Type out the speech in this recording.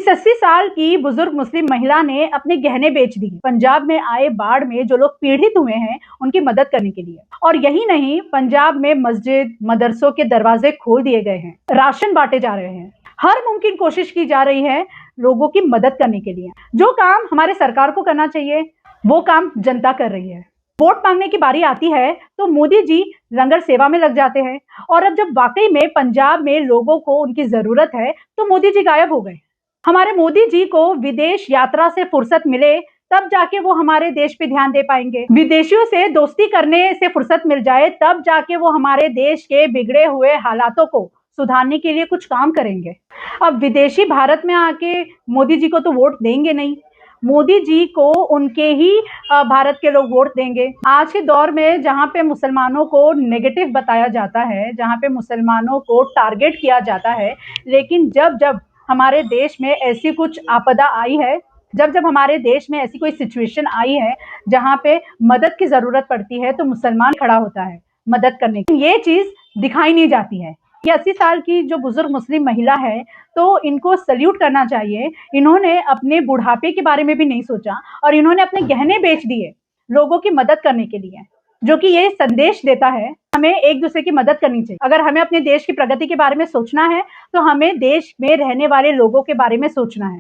इस 80 साल की बुजुर्ग मुस्लिम महिला ने अपने गहने बेच दिए पंजाब में आए बाढ़ में जो लोग पीड़ित हुए हैं उनकी मदद करने के लिए। और यही नहीं, पंजाब में मस्जिद मदरसों के दरवाजे खोल दिए गए हैं, राशन बांटे जा रहे हैं, हर मुमकिन कोशिश की जा रही है लोगों की मदद करने के लिए। जो काम हमारे सरकार को करना चाहिए वो काम जनता कर रही है। वोट मांगने की बारी आती है तो मोदी जी लंगर सेवा में लग जाते हैं, और अब जब वाकई में पंजाब में लोगों को उनकी जरूरत है तो मोदी जी गायब हो गए। हमारे मोदी जी को विदेश यात्रा से फुर्सत मिले तब जाके वो हमारे देश पे ध्यान दे पाएंगे। विदेशियों से दोस्ती करने से फुर्सत मिल जाए तब जाके वो हमारे देश के बिगड़े हुए हालातों को सुधारने के लिए कुछ काम करेंगे। अब विदेशी भारत में आके मोदी जी को तो वोट देंगे नहीं, मोदी जी को उनके ही भारत के लोग वोट देंगे। आज के दौर में जहाँ पे मुसलमानों को नेगेटिव बताया जाता है, जहाँ पे मुसलमानों को टारगेट किया जाता है, लेकिन जब जब हमारे देश में ऐसी कुछ आपदा आई है, जब जब हमारे देश में ऐसी कोई सिचुएशन आई है जहाँ पे मदद की जरूरत पड़ती है तो मुसलमान खड़ा होता है मदद करने की। ये चीज दिखाई नहीं जाती है। ये 80 साल की जो बुजुर्ग मुस्लिम महिला है तो इनको सल्यूट करना चाहिए। इन्होंने अपने बुढ़ापे के बारे में भी नहीं सोचा और इन्होंने अपने गहने बेच दिए लोगों की मदद करने के लिए, जो कि ये संदेश देता है हमें एक दूसरे की मदद करनी चाहिए। अगर हमें अपने देश की प्रगति के बारे में सोचना है तो हमें देश में रहने वाले लोगों के बारे में सोचना है।